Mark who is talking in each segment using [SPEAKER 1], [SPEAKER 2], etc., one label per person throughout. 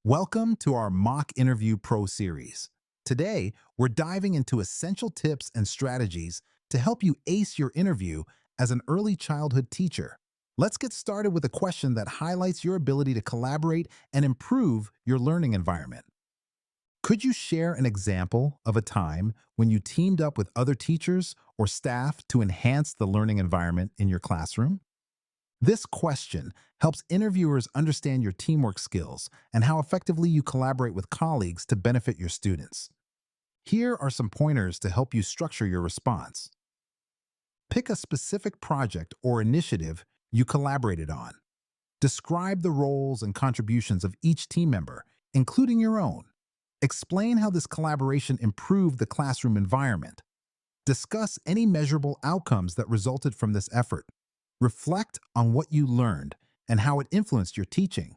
[SPEAKER 1] Welcome to our Mock Interview Pro series. Today, we're diving into essential tips and strategies to help you ace your interview as an early childhood teacher. Let's get started with a question that highlights your ability to collaborate and improve your learning environment. Could you share an example of a time when you teamed up with other teachers or staff to enhance the learning environment in your classroom? This question helps interviewers understand your teamwork skills and how effectively you collaborate with colleagues to benefit your students. Here are some pointers to help you structure your response. Pick a specific project or initiative you collaborated on. Describe the roles and contributions of each team member, including your own. Explain how this collaboration improved the classroom environment. Discuss any measurable outcomes that resulted from this effort. Reflect on what you learned and how it influenced your teaching.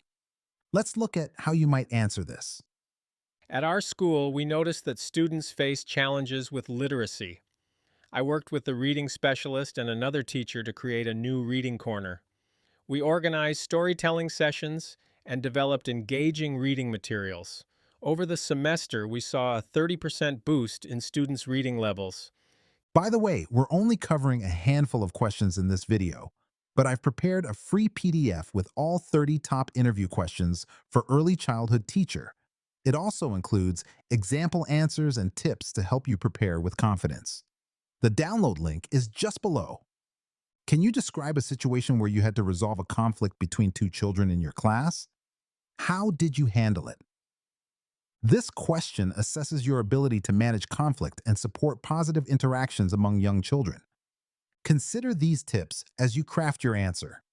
[SPEAKER 1] Let's look at how you might answer this.
[SPEAKER 2] At our school, we noticed that students face challenges with literacy. I worked with the reading specialist and another teacher to create a new reading corner. We organized storytelling sessions and developed engaging reading materials. Over the semester, we saw a 30% boost in students' reading levels.
[SPEAKER 1] By the way, we're only covering a handful of questions in this video, but I've prepared a free PDF with all 30 top interview questions for early childhood teacher. It also includes example answers and tips to help you prepare with confidence. The download link is just below. Can you describe a situation where you had to resolve a conflict between two children in your class? How did you handle it? This question assesses your ability to manage conflict and support positive interactions among young children. Consider these tips as you craft your answer.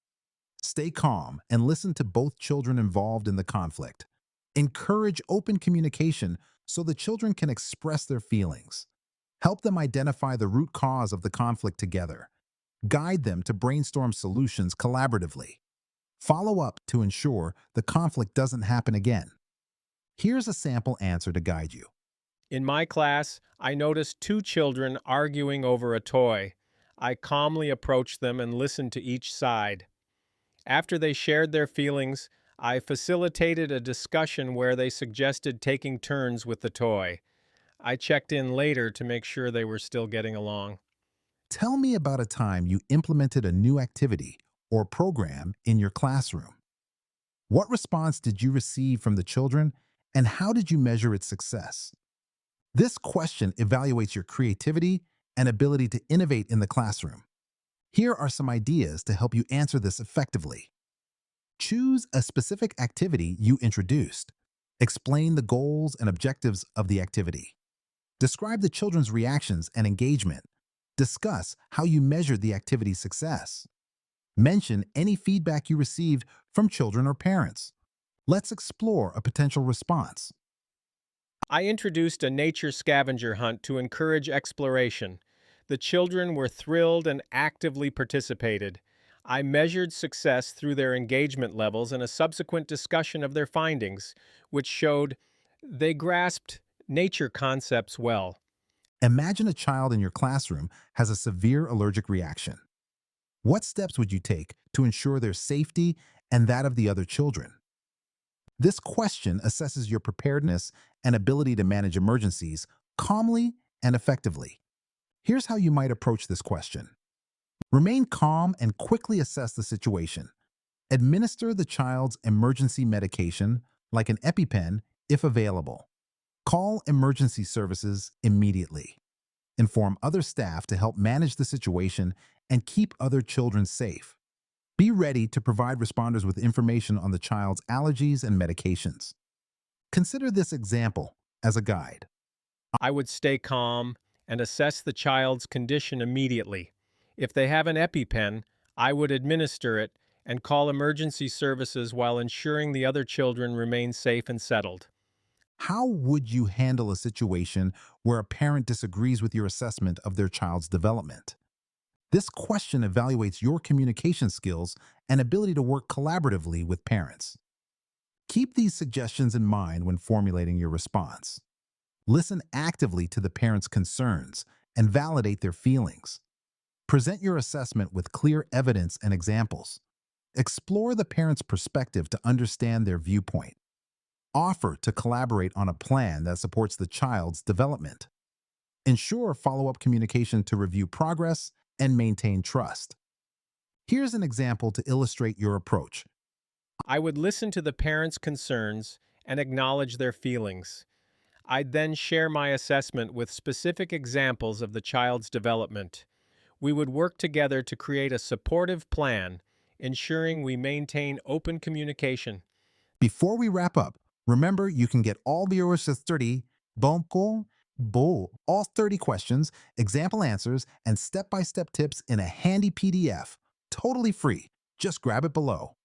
[SPEAKER 1] Stay calm and listen to both children involved in the conflict. Encourage open communication so the children can express their feelings. Help them identify the root cause of the conflict together. Guide them to brainstorm solutions collaboratively. Follow up to ensure the conflict doesn't happen again. Here's a sample answer to guide you.
[SPEAKER 2] In my class, I noticed two children arguing over a toy. I calmly approached them and listened to each side. After they shared their feelings, I facilitated a discussion where they suggested taking turns with the toy. I checked in later to make sure they were still getting along.
[SPEAKER 1] Tell me about a time you implemented a new activity or program in your classroom. What response did you receive from the children, and how did you measure its success? This question evaluates your creativity and ability to innovate in the classroom. Here are some ideas to help you answer this effectively. Choose a specific activity you introduced. Explain the goals and objectives of the activity. Describe the children's reactions and engagement. Discuss how you measured the activity's success. Mention any feedback you received from children or parents. Let's explore a potential response.
[SPEAKER 2] I introduced a nature scavenger hunt to encourage exploration. The children were thrilled and actively participated. I measured success through their engagement levels and a subsequent discussion of their findings, which showed they grasped nature concepts well.
[SPEAKER 1] Imagine a child in your classroom has a severe allergic reaction. What steps would you take to ensure their safety and that of the other children? This question assesses your preparedness and ability to manage emergencies calmly and effectively. Here's how you might approach this question. Remain calm and quickly assess the situation. Administer the child's emergency medication, like an EpiPen, if available. Call emergency services immediately. Inform other staff to help manage the situation and keep other children safe. Be ready to provide responders with information on the child's allergies and medications. Consider this example as a guide.
[SPEAKER 2] I would stay calm and assess the child's condition immediately. If they have an EpiPen, I would administer it and call emergency services while ensuring the other children remain safe and settled.
[SPEAKER 1] How would you handle a situation where a parent disagrees with your assessment of their child's development? This question evaluates your communication skills and ability to work collaboratively with parents. Keep these suggestions in mind when formulating your response. Listen actively to the parent's concerns and validate their feelings. Present your assessment with clear evidence and examples. Explore the parent's perspective to understand their viewpoint. Offer to collaborate on a plan that supports the child's development. Ensure follow-up communication to review progress and maintain trust. Here's an example to illustrate your approach.
[SPEAKER 2] I would listen to the parents' concerns and acknowledge their feelings. I'd then share my assessment with specific examples of the child's development. We would work together to create a supportive plan, ensuring we maintain open communication.
[SPEAKER 1] Before we wrap up, remember you can get all the yours 30 bonko, all 30 questions, example answers, and step-by-step tips in a handy PDF, totally free. Just grab it below.